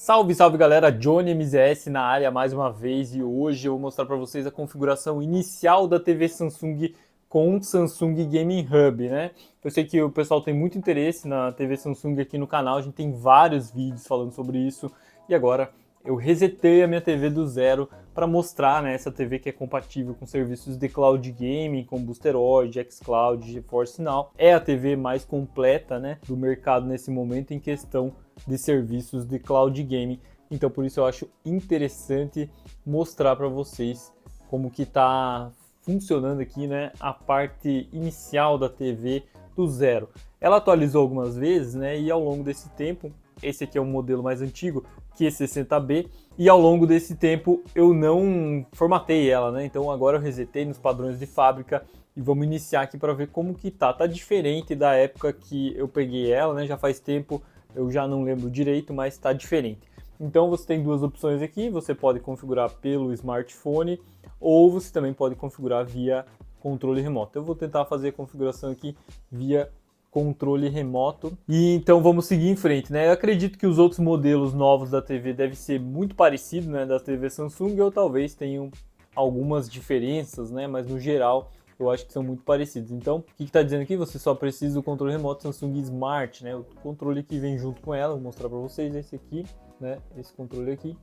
Salve, salve galera, Johnny MZS na área mais uma vez e hoje eu vou mostrar para vocês a configuração inicial da TV Samsung com Samsung Gaming Hub, né? Eu sei que o pessoal tem muito interesse na TV Samsung aqui no canal, a gente tem vários vídeos falando sobre isso e agora eu resetei a minha TV do zero para mostrar, né, essa TV que é compatível com serviços de cloud gaming, como Boosteroid, xCloud, GeForce Now. É a TV mais completa, né, do mercado nesse momento em questão de serviços de cloud gaming. Então por isso eu acho interessante mostrar para vocês como que está funcionando aqui, né, a parte inicial da TV do zero. Ela atualizou algumas vezes, né, e ao longo desse tempo, esse aqui é um modelo mais antigo, Q60B, e ao longo desse tempo eu não formatei ela, né? Então agora eu resetei nos padrões de fábrica e vamos iniciar aqui para ver como que tá. Tá diferente da época que eu peguei ela, né? Já faz tempo, eu já não lembro direito, mas tá diferente. Então você tem duas opções aqui, você pode configurar pelo smartphone ou você também pode configurar via controle remoto. Eu vou tentar fazer a configuração aqui via controle remoto. E então vamos seguir em frente, né? Eu acredito que os outros modelos novos da TV devem ser muito parecidos, né, da TV Samsung, ou talvez tenham algumas diferenças, né? Mas no geral eu acho que são muito parecidos. Então, o que está dizendo aqui? Você só precisa do controle remoto Samsung Smart, né? O controle que vem junto com ela, vou mostrar para vocês esse aqui, né? Esse controle aqui,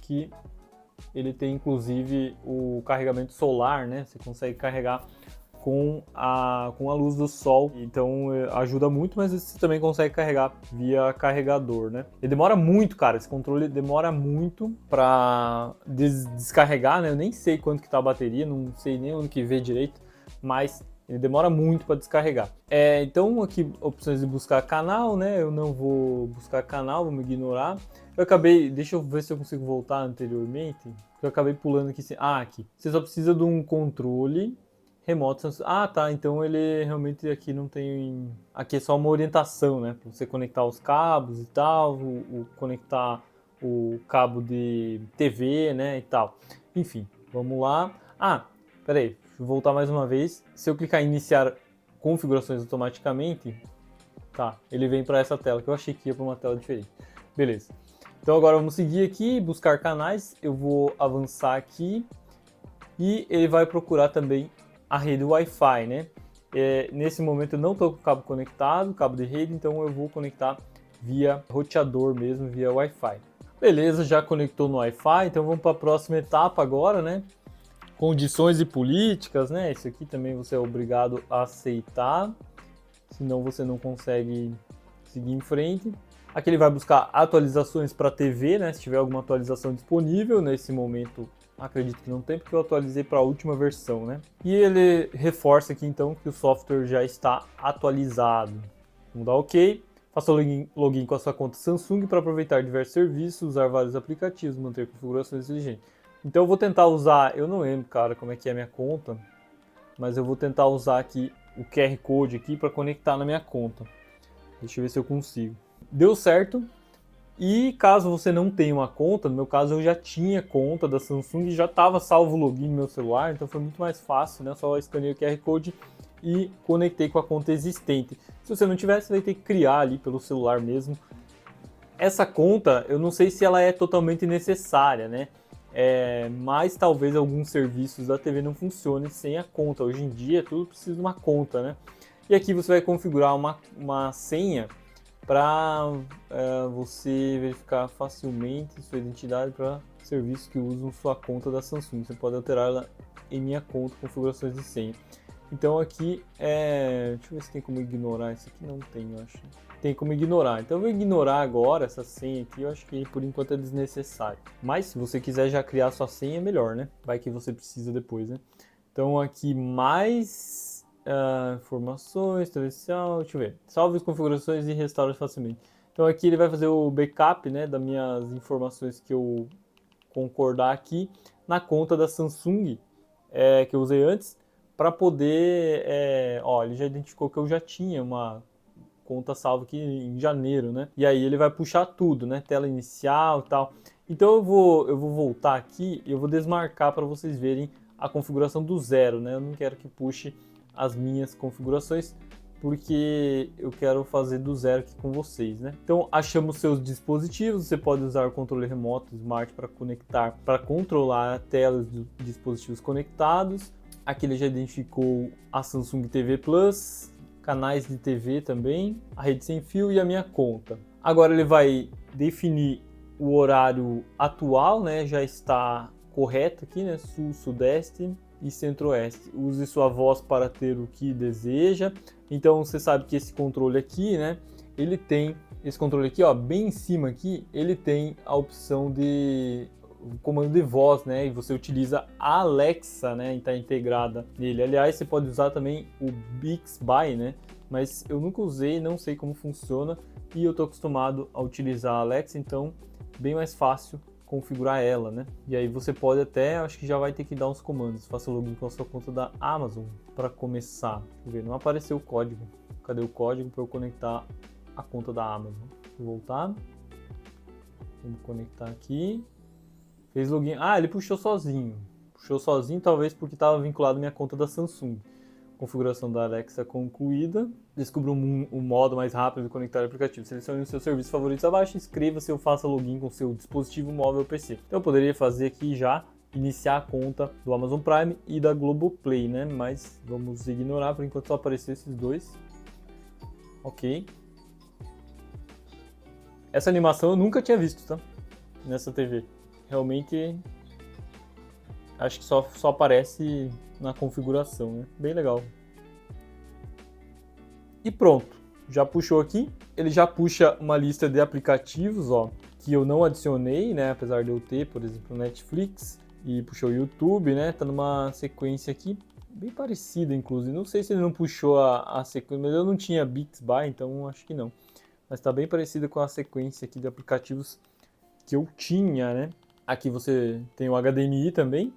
que ele tem inclusive o carregamento solar, né? Você consegue carregar com a luz do sol, então ajuda muito, mas você também consegue carregar via carregador, né? Ele demora muito, cara, esse controle demora muito para descarregar, né? Eu nem sei quanto que tá a bateria, não sei nem onde que vê direito, mas ele demora muito para descarregar. Então aqui opções de buscar canal, né? Eu não vou buscar canal, vamos ignorar. Eu acabei, deixa eu ver se eu consigo voltar anteriormente, eu acabei pulando aqui. Aqui. Você só precisa de um controle remoto. Tá, então ele realmente aqui não tem, aqui é só uma orientação, né, para você conectar os cabos e tal, conectar o cabo de TV, né, e tal. Enfim, vamos lá. Peraí, deixa eu voltar mais uma vez. Se eu clicar em iniciar configurações automaticamente, tá, ele vem para essa tela, que eu achei que ia para uma tela diferente. Beleza. Então agora vamos seguir aqui, buscar canais, eu vou avançar aqui e ele vai procurar também a rede Wi-Fi, né? Nesse momento eu não estou com o cabo conectado, cabo de rede, então eu vou conectar via roteador mesmo, via Wi-Fi. Beleza, já conectou no Wi-Fi, então vamos para a próxima etapa agora, né? Condições e políticas, né? Isso aqui também você é obrigado a aceitar, senão você não consegue seguir em frente. Aqui ele vai buscar atualizações para a TV, né? Se tiver alguma atualização disponível, nesse momento acredito que não tem, porque eu atualizei para a última versão, né? E ele reforça aqui então que o software já está atualizado. Vamos dar OK. Faça login com a sua conta Samsung para aproveitar diversos serviços, usar vários aplicativos, manter configurações inteligentes. Então eu vou tentar usar, eu não lembro, cara, como é que é a minha conta, mas eu vou tentar usar aqui o QR Code aqui para conectar na minha conta. Deixa eu ver se eu consigo. Deu certo. E caso você não tenha uma conta, no meu caso eu já tinha conta da Samsung e já estava salvo o login no meu celular, então foi muito mais fácil, né? Só escaneei o QR Code e conectei com a conta existente. Se você não tiver, você vai ter que criar ali pelo celular mesmo. Essa conta, eu não sei se ela é totalmente necessária, né? Mas talvez alguns serviços da TV não funcionem sem a conta. Hoje em dia tudo precisa de uma conta, né? E aqui você vai configurar uma senha para você verificar facilmente sua identidade para serviços que usam sua conta da Samsung. Você pode alterá-la em minha conta, configurações de senha. Então aqui, deixa eu ver se tem como ignorar isso aqui. Não tem, eu acho. Tem como ignorar. Então eu vou ignorar agora essa senha aqui. Eu acho que por enquanto é desnecessário. Mas se você quiser já criar sua senha, é melhor, né? Vai que você precisa depois, né? Então aqui mais informações, tradicional, deixa eu ver. Salve as configurações e restaure facilmente. Então aqui ele vai fazer o backup, né, das minhas informações que eu concordar aqui na conta da Samsung que eu usei antes, para poder, ele já identificou que eu já tinha uma conta salva aqui em janeiro, né? E aí ele vai puxar tudo, né? Tela inicial e tal. Então eu vou voltar aqui e eu vou desmarcar para vocês verem a configuração do zero, né? Eu não quero que puxe as minhas configurações, porque eu quero fazer do zero aqui com vocês, né? Então, achamos seus dispositivos, você pode usar o controle remoto Smart para conectar, para controlar a tela dos dispositivos conectados. Aqui ele já identificou a Samsung TV Plus, canais de TV também, a rede sem fio e a minha conta. Agora ele vai definir o horário atual, né? Já está correto aqui, né? Sul, Sudeste e Centro-Oeste. Use sua voz para ter o que deseja. Então você sabe que esse controle aqui, né? Ele tem esse controle aqui, ó, bem em cima aqui, ele tem a opção de comando de voz, né? E você utiliza a Alexa, né? Está integrada nele. Aliás, você pode usar também o Bixby, né? Mas eu nunca usei, não sei como funciona e eu tô acostumado a utilizar a Alexa, então bem mais fácil configurar ela, né? E aí você pode até, acho que já vai ter que dar uns comandos. Faça login com a sua conta da Amazon para começar. Deixa eu ver, não apareceu o código. Cadê o código para eu conectar a conta da Amazon? Vou voltar. Vamos conectar aqui. Fez login. Ah, ele puxou sozinho. Puxou sozinho, talvez porque estava vinculado à minha conta da Samsung. Configuração da Alexa concluída. Descubra um modo mais rápido de conectar o aplicativo. Selecione os seus serviços favoritos abaixo. Inscreva-se ou faça login com seu dispositivo móvel ou PC. Então eu poderia fazer aqui já, iniciar a conta do Amazon Prime e da Globoplay, né? Mas vamos ignorar por enquanto, só aparecer esses dois. Ok. Essa animação eu nunca tinha visto, tá? Nessa TV. Realmente, acho que só aparece na configuração, né? Bem legal. E pronto, já puxou aqui. Ele já puxa uma lista de aplicativos, ó, que eu não adicionei, né? Apesar de eu ter, por exemplo, Netflix e puxou o YouTube, né? Tá numa sequência aqui bem parecida, inclusive. Não sei se ele não puxou a sequência, mas eu não tinha Bixby, então acho que não. Mas tá bem parecida com a sequência aqui de aplicativos que eu tinha, né? Aqui você tem o HDMI também.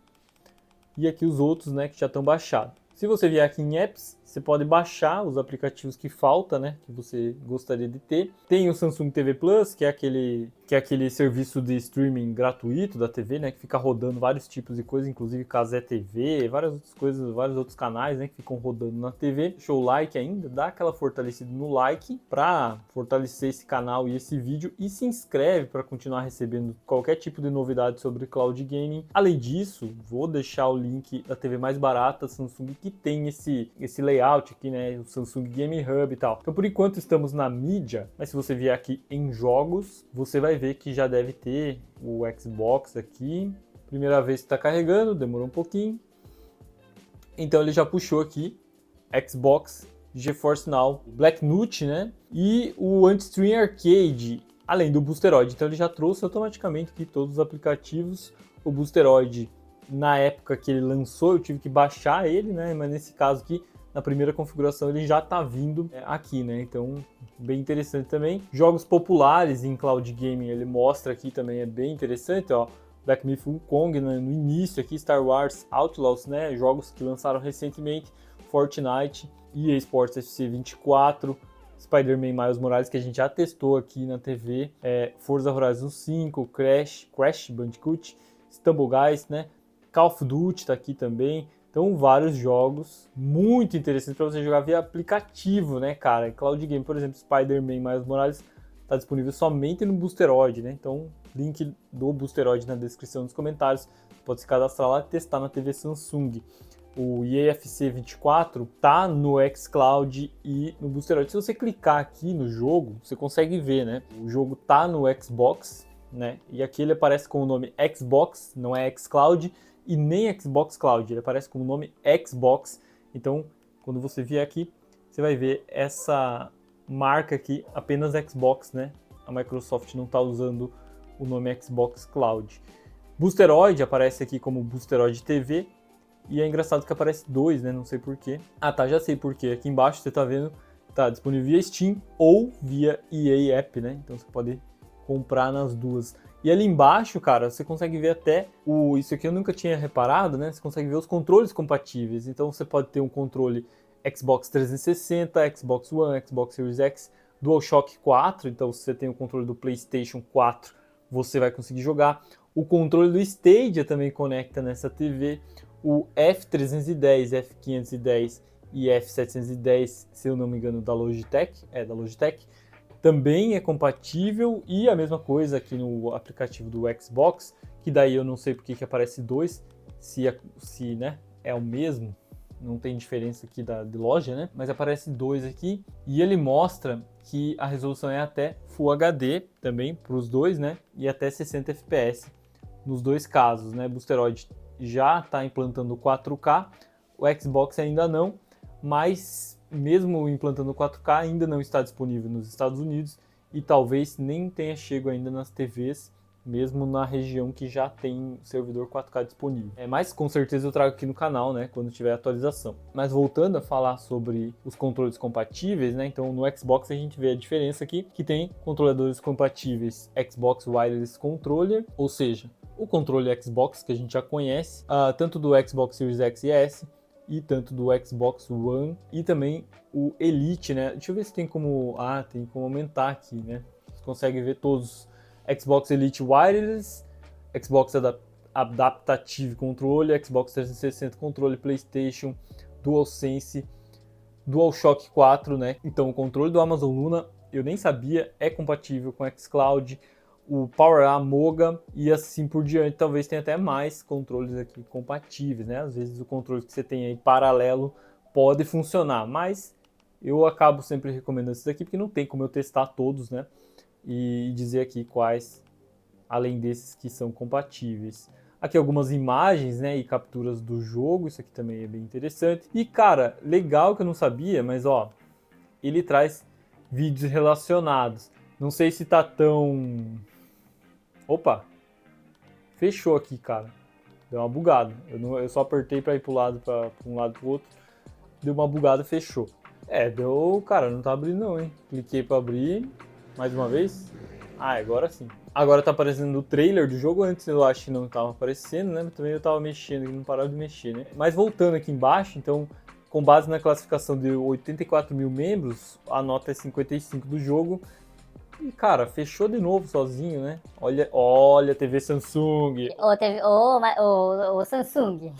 E aqui os outros, né, que já estão baixados. Se você vier aqui em Apps, você pode baixar os aplicativos que falta, né, que você gostaria de ter. Tem o Samsung TV Plus, que é aquele serviço de streaming gratuito da TV, né, que fica rodando vários tipos de coisas, inclusive Casé TV, várias outras coisas, vários outros canais, né, que ficam rodando na TV. Deixa o like ainda, dá aquela fortalecida no like para fortalecer esse canal e esse vídeo e se inscreve para continuar recebendo qualquer tipo de novidade sobre cloud gaming. Além disso, vou deixar o link da TV mais barata Samsung que tem esse layout aqui, né, o Samsung Game Hub e tal. Então, por enquanto estamos na mídia, mas se você vier aqui em jogos, você vai ver que já deve ter o Xbox aqui. Primeira vez que está carregando, demorou um pouquinho. Então ele já puxou aqui Xbox, GeForce Now, Black Nut, né, e o Antstream Arcade, além do Boosteroid. Então ele já trouxe automaticamente aqui todos os aplicativos. O Boosteroid, na época que ele lançou, eu tive que baixar ele, né? Mas nesse caso aqui, na primeira configuração, ele já está vindo aqui, né? Então, bem interessante também. Jogos populares em cloud gaming, ele mostra aqui também, é bem interessante, ó. Black Myth Wukong, né? No início aqui, Star Wars Outlaws, né? Jogos que lançaram recentemente, Fortnite, EA Sports FC 24, Spider-Man Miles Morales, que a gente já testou aqui na TV, Forza Horizon 5, Crash Bandicoot, Stumble Guys, né? Call of Duty está aqui também. Então, vários jogos muito interessantes para você jogar via aplicativo, né, cara? Cloud Game, por exemplo, Spider-Man Miles Morales está disponível somente no Boosteroid, né? Então, link do Boosteroid na descrição dos comentários. Você pode se cadastrar lá e testar na TV Samsung. O EAFC 24 tá no xCloud e no Boosteroid. Se você clicar aqui no jogo, você consegue ver, né? O jogo tá no Xbox, né? E aqui ele aparece com o nome Xbox, não é xCloud e nem Xbox Cloud, ele aparece com o nome Xbox. Então, quando você vier aqui, você vai ver essa marca aqui, apenas Xbox, né? A Microsoft não está usando o nome Xbox Cloud. Boosteroid aparece aqui como Boosteroid TV, e é engraçado que aparece dois, né? Não sei porquê. Ah, tá, já sei porquê. Aqui embaixo você tá vendo, tá disponível via Steam ou via EA App, né? Então você pode comprar nas duas. E ali embaixo, cara, você consegue ver até isso aqui eu nunca tinha reparado, né? Você consegue ver os controles compatíveis. Então você pode ter um controle Xbox 360, Xbox One, Xbox Series X, DualShock 4. Então se você tem o controle do PlayStation 4, você vai conseguir jogar. O controle do Stadia também conecta nessa TV. O F310, F510 EF710, se eu não me engano, da Logitech, da Logitech, também é compatível, e a mesma coisa aqui no aplicativo do Xbox, que daí eu não sei porque que aparece 2, se né, é o mesmo, não tem diferença aqui de loja, né? Mas aparece 2 aqui, e ele mostra que a resolução é até Full HD também para os dois, né? E até 60 FPS nos dois casos, né? Boosteroid já está implantando 4K, o Xbox ainda não, mas mesmo implantando 4K ainda não está disponível nos Estados Unidos e talvez nem tenha chego ainda nas TVs, mesmo na região que já tem servidor 4K disponível. Mas com certeza eu trago aqui no canal, né, quando tiver atualização. Mas voltando a falar sobre os controles compatíveis, né, então no Xbox a gente vê a diferença aqui, que tem controladores compatíveis Xbox Wireless Controller, ou seja, o controle Xbox que a gente já conhece, tanto do Xbox Series X e S, e tanto do Xbox One, e também o Elite, né? Deixa eu ver se tem como... tem como aumentar aqui, né? Você consegue ver todos. Xbox Elite Wireless, Xbox Adaptive Controle, Xbox 360 Controle, PlayStation, DualSense, DualShock 4, né? Então o controle do Amazon Luna, eu nem sabia, é compatível com o xCloud, o PowerA Moga e assim por diante. Talvez tenha até mais controles aqui compatíveis, né? Às vezes o controle que você tem aí paralelo pode funcionar, mas eu acabo sempre recomendando esses aqui porque não tem como eu testar todos, né? E dizer aqui quais, além desses que são compatíveis. Aqui algumas imagens, né, e capturas do jogo, isso aqui também é bem interessante. E cara, legal que eu não sabia, mas ó, ele traz vídeos relacionados. Não sei se tá tão... Opa! Fechou aqui, cara. Deu uma bugada. Eu só apertei para ir pro lado, para um lado pro outro. Deu uma bugada, fechou. Deu... Cara, não tá abrindo não, hein? Cliquei para abrir. Mais uma vez. Agora sim. Agora tá aparecendo o trailer do jogo. Antes eu acho que não tava aparecendo, né? Mas também eu tava mexendo e não parava de mexer, né? Mas voltando aqui embaixo, então... Com base na classificação de 84 mil membros, a nota é 55 do jogo. E, cara, fechou de novo sozinho, né? Olha, TV Samsung. Ô, Samsung,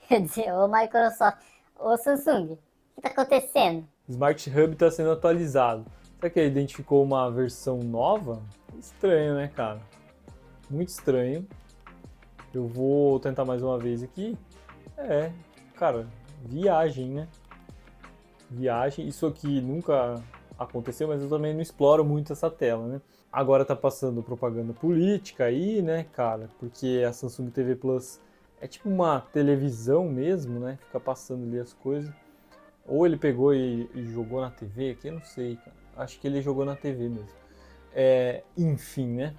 quer dizer, ô Microsoft, ô Samsung, o que tá acontecendo? Smart Hub está sendo atualizado. Será que ele identificou uma versão nova? Estranho, né, cara? Muito estranho. Eu vou tentar mais uma vez aqui. Cara, viagem, né? Viagem. Isso aqui nunca aconteceu, mas eu também não exploro muito essa tela, né? Agora tá passando propaganda política aí, né, cara? Porque a Samsung TV Plus é tipo uma televisão mesmo, né? Fica passando ali as coisas. Ou ele pegou e jogou na TV aqui, eu não sei, cara. Acho que ele jogou na TV mesmo. Enfim, né?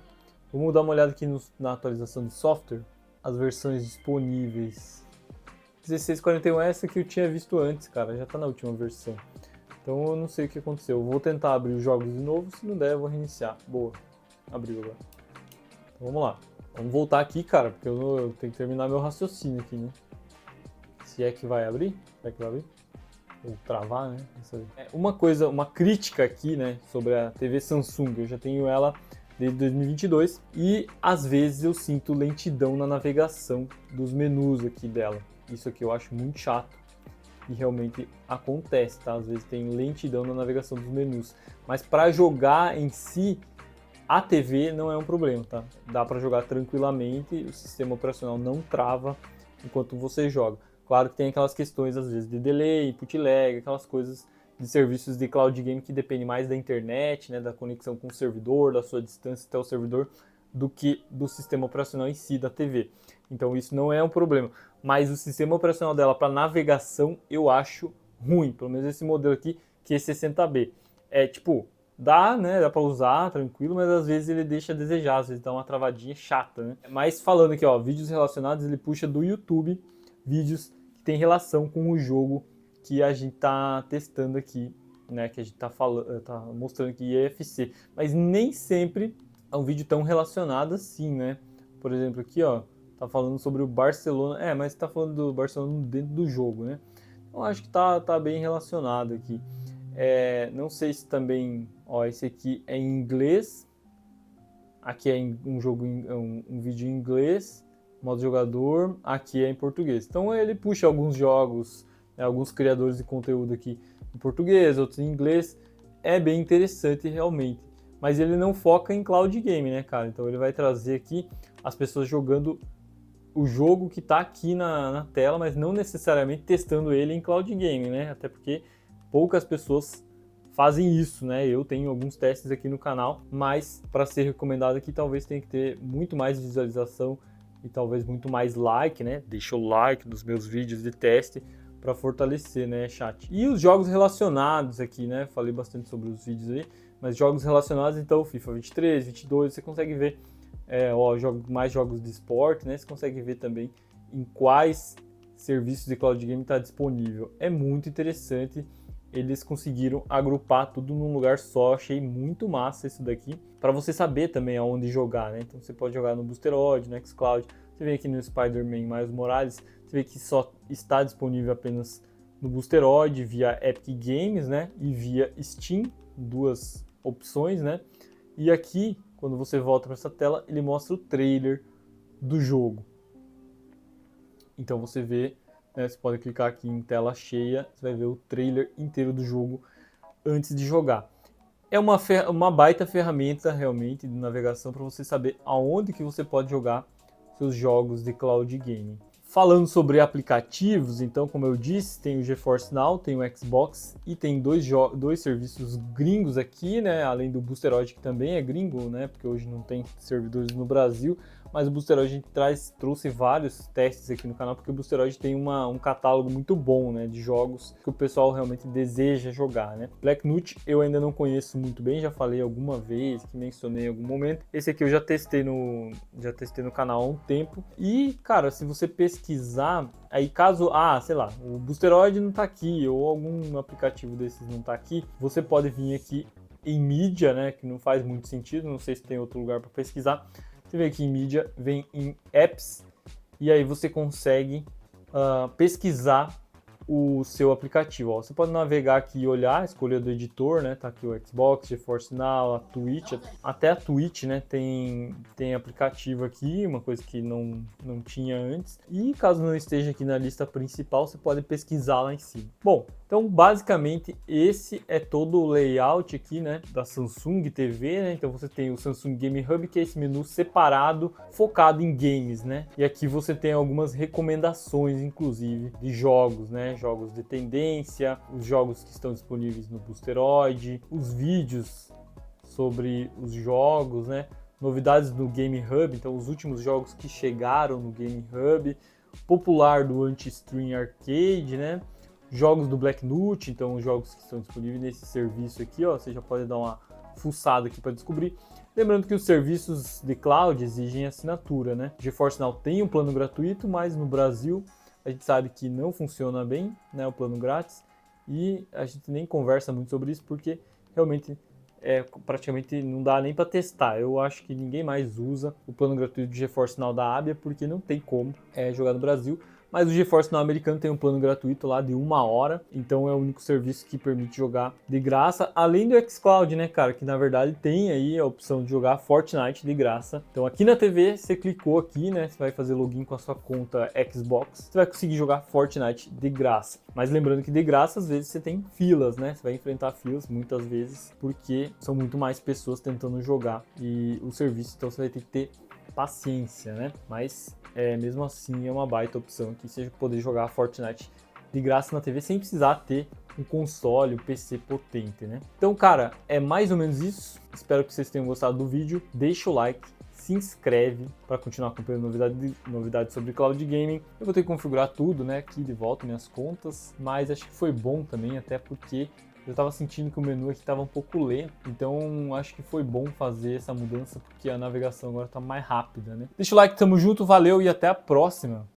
Vamos dar uma olhada aqui na atualização de software. As versões disponíveis. 1641 é essa que eu tinha visto antes, cara. Já tá na última versão. Então eu não sei o que aconteceu. Eu vou tentar abrir os jogos de novo. Se não der, eu vou reiniciar. Boa. Abriu agora. Então vamos lá. Vamos voltar aqui, cara. Porque eu tenho que terminar meu raciocínio aqui, né? Se é que vai abrir? Será que vai abrir? Ou travar, né? Uma crítica aqui, né, sobre a TV Samsung. Eu já tenho ela desde 2022 e às vezes eu sinto lentidão na navegação dos menus aqui dela. Isso aqui eu acho muito chato e realmente acontece, tá? Às vezes tem lentidão na navegação dos menus, mas para jogar em si a TV não é um problema, tá? Dá para jogar tranquilamente, o sistema operacional não trava enquanto você joga. Claro que tem aquelas questões, às vezes, de delay, input lag, aquelas coisas de serviços de cloud game que dependem mais da internet, né, da conexão com o servidor, da sua distância até o servidor, do que do sistema operacional em si da TV. Então isso não é um problema. Mas o sistema operacional dela para navegação eu acho ruim, pelo menos esse modelo aqui, que é 60B. Dá, né, dá para usar tranquilo, mas às vezes ele deixa a desejar, às vezes dá uma travadinha chata, né? Mas falando aqui, ó, vídeos relacionados, ele puxa do YouTube vídeos que tem relação com o jogo que a gente tá testando aqui, né, que a gente tá mostrando aqui EFC, mas nem sempre é um vídeo tão relacionado assim, né? Por exemplo, aqui, ó, tá falando sobre o Barcelona, mas tá falando do Barcelona dentro do jogo, né? Então acho que tá bem relacionado aqui. Não sei se também, ó, esse aqui é em inglês. Aqui é um vídeo em inglês, modo jogador, aqui é em português. Então ele puxa alguns jogos Alguns criadores de conteúdo aqui em português, outros em inglês. É bem interessante realmente. Mas ele não foca em cloud game, né, cara? Então ele vai trazer aqui as pessoas jogando o jogo que está aqui na tela, mas não necessariamente testando ele em cloud game, né? Até porque poucas pessoas fazem isso, né? Eu tenho alguns testes aqui no canal, mas para ser recomendado aqui talvez tenha que ter muito mais visualização e talvez muito mais like, né? Deixa o like nos meus vídeos de teste para fortalecer, né, chat? E os jogos relacionados aqui, né? Falei bastante sobre os vídeos aí, mas jogos relacionados, então FIFA 23, 22, você consegue ver mais jogos de esporte, né? Você consegue ver também em quais serviços de cloud game está disponível. É muito interessante. Eles conseguiram agrupar tudo num lugar só. Achei muito massa isso daqui. Para você saber também aonde jogar, né? Então você pode jogar no Boosteroid, no xCloud. Você vem aqui no Spider-Man Miles Morales. Você vê que só está disponível apenas no Boosteroid via Epic Games, né? E via Steam. Duas opções, né? E aqui, quando você volta para essa tela, ele mostra o trailer do jogo. Então você vê, né, você pode clicar aqui em tela cheia, você vai ver o trailer inteiro do jogo antes de jogar. É uma baita ferramenta realmente de navegação para você saber aonde que você pode jogar seus jogos de cloud gaming. Falando sobre aplicativos, então, como eu disse, tem o GeForce Now, tem o Xbox e tem dois serviços gringos aqui, né? Além do Boosteroid, que também é gringo, né? Porque hoje não tem servidores no Brasil, mas o Boosteroid a gente trouxe vários testes aqui no canal, porque o Boosteroid tem um catálogo muito bom, né? De jogos que o pessoal realmente deseja jogar, né? Blacknut eu ainda não conheço muito bem, já falei alguma vez, que mencionei em algum momento. Esse aqui eu já testei no canal há um tempo. E, cara, se você pesquisar, aí caso, sei lá, o Boosteroid não tá aqui, ou algum aplicativo desses não tá aqui, você pode vir aqui em mídia, né? Que não faz muito sentido, não sei se tem outro lugar para pesquisar. Você vem aqui em mídia, vem em apps, e aí você consegue pesquisar o seu aplicativo. Ó, você pode navegar aqui e olhar, escolher do editor, né? Tá aqui o Xbox, GeForce Now, a Twitch, até a Twitch, né? Tem aplicativo aqui, uma coisa que não tinha antes. E caso não esteja aqui na lista principal, você pode pesquisar lá em cima. Bom, então basicamente esse é todo o layout aqui, né? Da Samsung TV, né? Então você tem o Samsung Game Hub, que é esse menu separado, focado em games, né? E aqui você tem algumas recomendações, inclusive, de jogos, né? Jogos de tendência, os jogos que estão disponíveis no Boosteroid, os vídeos sobre os jogos, né? Novidades do Game Hub, então os últimos jogos que chegaram no Game Hub, popular do Anti-Stream Arcade, né? Jogos do Blacknut, então os jogos que estão disponíveis nesse serviço aqui, ó, você já pode dar uma fuçada aqui para descobrir. Lembrando que os serviços de cloud exigem assinatura, né? GeForce Now tem um plano gratuito, mas no Brasil a gente sabe que não funciona bem, né, o plano grátis, e a gente nem conversa muito sobre isso porque realmente praticamente não dá nem para testar. Eu acho que ninguém mais usa o plano gratuito de GeForce Now da Abia porque não tem como jogar no Brasil. Mas o GeForce Now americano tem um plano gratuito lá de 1 hora, então é o único serviço que permite jogar de graça, além do xCloud, né, cara, que na verdade tem aí a opção de jogar Fortnite de graça. Então aqui na TV, você clicou aqui, né, você vai fazer login com a sua conta Xbox, você vai conseguir jogar Fortnite de graça. Mas lembrando que de graça, às vezes você tem filas, né, você vai enfrentar filas muitas vezes, porque são muito mais pessoas tentando jogar e o serviço, então você vai ter que ter paciência, né? Mas mesmo assim é uma baita opção aqui, seja poder jogar Fortnite de graça na TV sem precisar ter um console, um PC potente, né? Então, cara, é mais ou menos isso. Espero que vocês tenham gostado do vídeo. Deixa o like, se inscreve para continuar acompanhando novidades sobre cloud gaming. Eu vou ter que configurar tudo, né? Aqui de volta minhas contas, mas acho que foi bom também, até porque eu estava sentindo que o menu aqui estava um pouco lento, então acho que foi bom fazer essa mudança porque a navegação agora está mais rápida, né? Deixa o like, tamo junto, valeu e até a próxima!